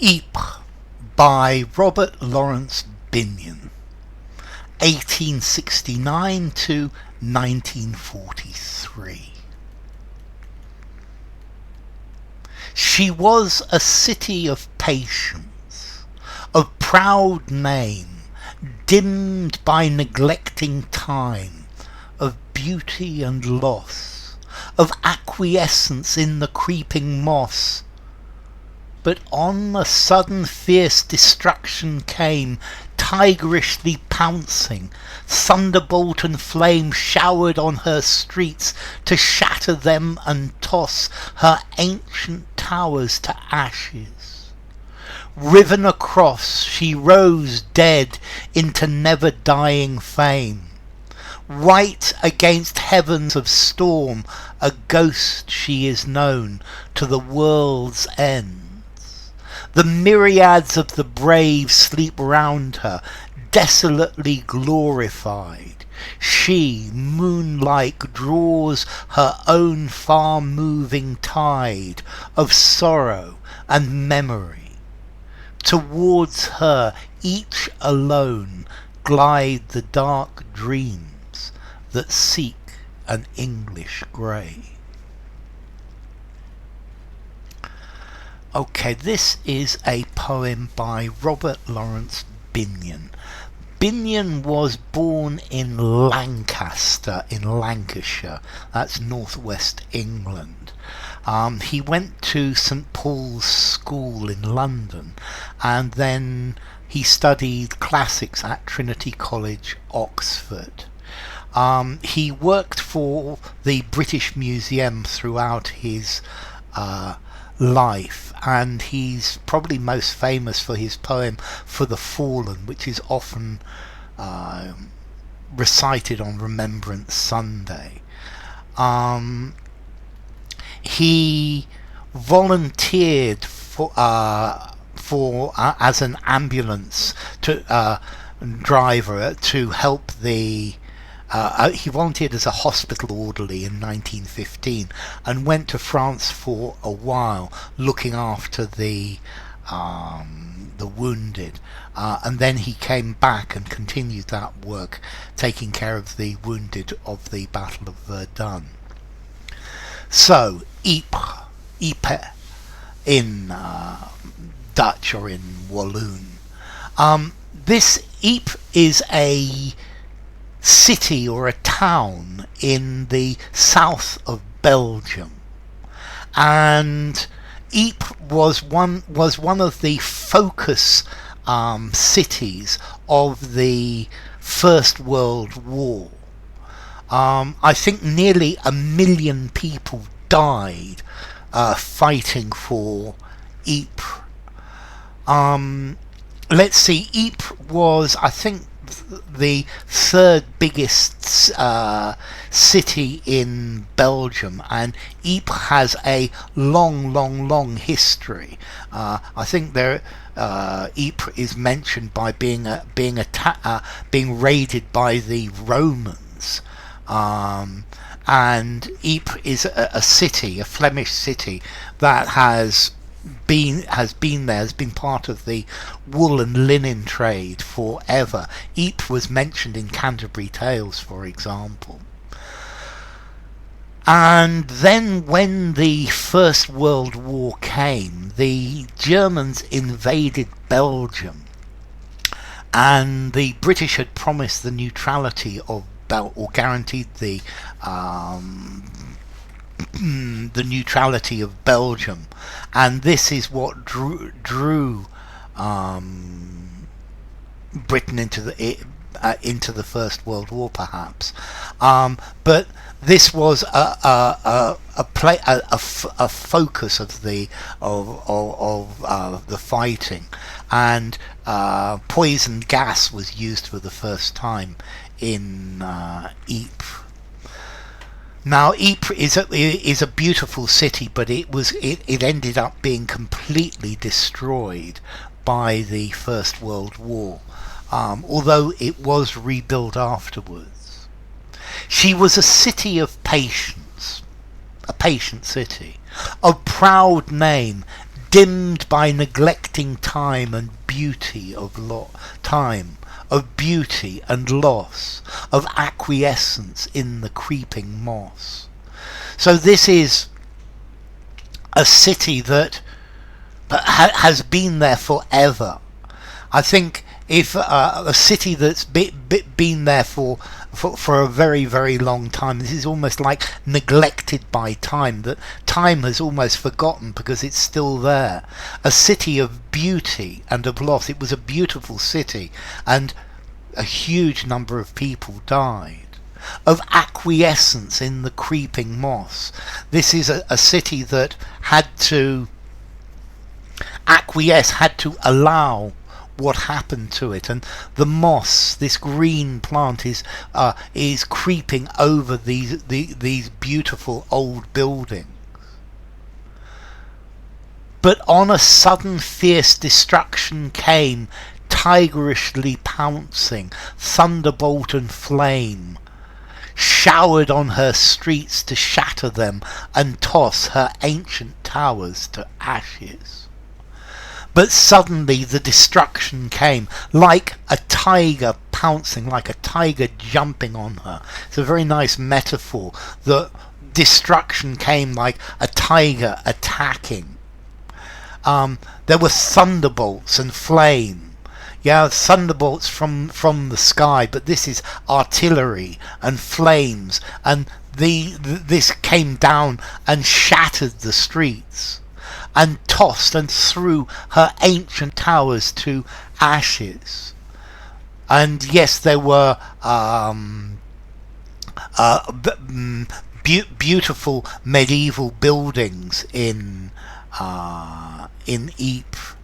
Ypres by Robert Laurence Binyon, 1869 to 1943. She was a city of patience, of proud name, dimmed by neglecting time, of beauty and loss, of acquiescence in the creeping moss. But on a sudden fierce destruction came, tigerishly pouncing, thunderbolt and flame showered on her streets to shatter them and toss her ancient towers to ashes. Riven across, she rose dead into never-dying fame. White against heavens of storm, a ghost she is known to the world's end. The myriads of the brave sleep round her, desolately glorified. She, moon-like, draws her own far-moving tide of sorrow and memory. Towards her, each alone, glide the dark dreams that seek an English grave. Okay, this is a poem by Robert Laurence Binyon. Binyon was born in Lancaster, in Lancashire. That's northwest England. He went to St Paul's School in London, and then he studied classics at Trinity College, Oxford. He worked for the British Museum throughout his life, and he's probably most famous for his poem For the Fallen, which is often recited on Remembrance Sunday. He volunteered for as an ambulance driver to help the he volunteered as a hospital orderly in 1915 and went to France for a while looking after the wounded, and then he came back and continued that work, taking care of the wounded of the Battle of Verdun. So Ypres in Dutch or in Walloon. This Ypres is a city or a town in the south of Belgium, and Ypres was one of the focus cities of the First World War. I think nearly 1 million people died fighting for Ypres. Let's see, Ypres was, I think, the third biggest city in Belgium, and Ypres has a long history. I think Ypres is mentioned by being raided by the Romans, and Ypres is a city, a Flemish city that has been part of the wool and linen trade forever. Ypres was mentioned in Canterbury Tales, for example. And then when the First World War came, the Germans invaded Belgium, and the British had promised the neutrality of or guaranteed the neutrality of Belgium, and this is what drew Britain into the First World War, perhaps. But this was a focus of the fighting, and poison gas was used for the first time in Ypres. Now, Ypres is a beautiful city, but it ended up being completely destroyed by the First World War, although it was rebuilt afterwards. She was a city of patience, a patient city, of proud name, dimmed by neglecting time and beauty of time, of beauty and loss, of acquiescence in the creeping moss. So this is a city that has been there forever. I think if a city that's been there for a very, very long time, this is almost like neglected by time, that time has almost forgotten because it's still there. A city of beauty and of loss. It was a beautiful city, and a huge number of people died. Of acquiescence in the creeping moss. This is a city that had to acquiesce, had to allow what happened to it, and the moss, this green plant, is creeping over these beautiful old buildings. But on a sudden fierce destruction came, tigerishly pouncing, thunderbolt and flame, showered on her streets to shatter them and toss her ancient towers to ashes. But suddenly the destruction came, like a tiger pouncing, like a tiger jumping on her. It's a very nice metaphor. The destruction came like a tiger attacking. There were thunderbolts and flame. Yeah, thunderbolts from the sky, but this is artillery and flames, and this came down and shattered the streets, and tossed and threw her ancient towers to ashes. And yes, there were beautiful medieval buildings in Ypres.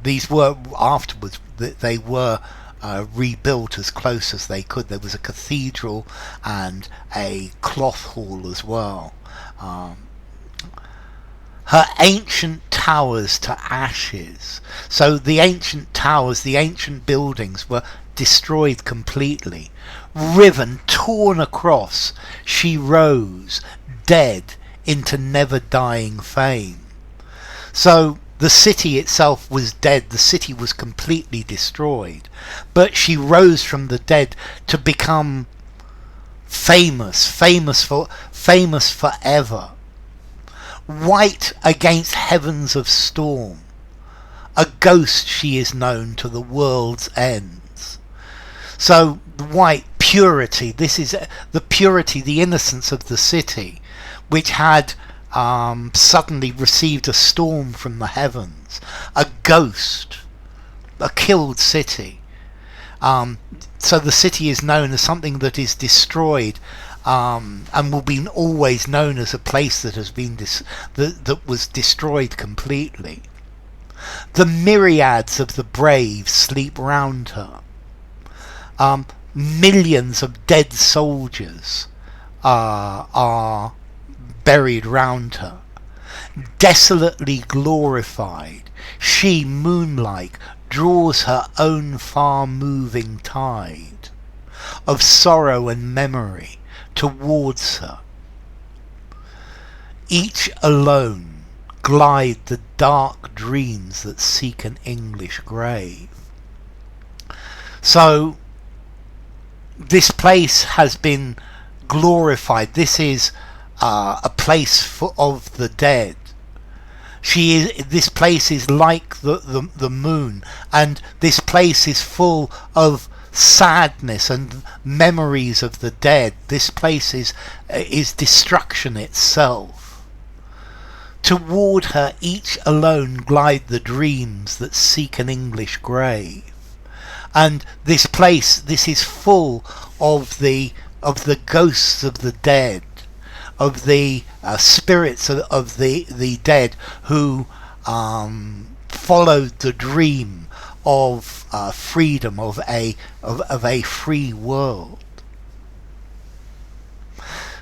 These were afterwards, they were rebuilt as close as they could. There was a cathedral and a cloth hall as well. Her ancient towers to ashes. So the ancient towers, the ancient buildings were destroyed completely. Riven, torn across, she rose, dead, into never-dying fame. So the city itself was dead, the city was completely destroyed. But she rose from the dead to become famous forever. White against heavens of storm, a ghost she is known to the world's ends. So white, purity, this is the purity, the innocence of the city, which had suddenly received a storm from the heavens, a ghost, a killed city. So the city is known as something that is destroyed, and will be always known as a place that has been that was destroyed completely. The myriads of the brave sleep round her. Millions of dead soldiers are buried round her. Desolately glorified, she, moonlike, draws her own far-moving tide of sorrow and memory towards her. Each alone glide the dark dreams that seek an English grave. So this place has been glorified. This is a place of the dead. This place is like the moon, and this place is full of sadness and memories of the dead. This place is destruction itself. Toward her each alone glide the dreams that seek an English grave. And this place, this is full of the ghosts of the dead, of the spirits of the dead who followed the dream of freedom, of a free world.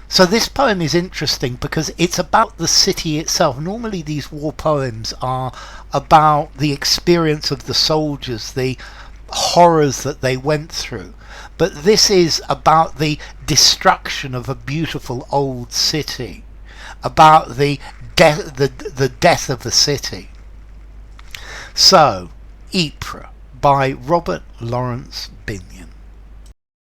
So this poem is interesting because it's about the city itself. Normally these war poems are about the experience of the soldiers, the horrors that they went through. But this is about the destruction of a beautiful old city about the death of the city. So, Ypres by Robert Laurence Binyon.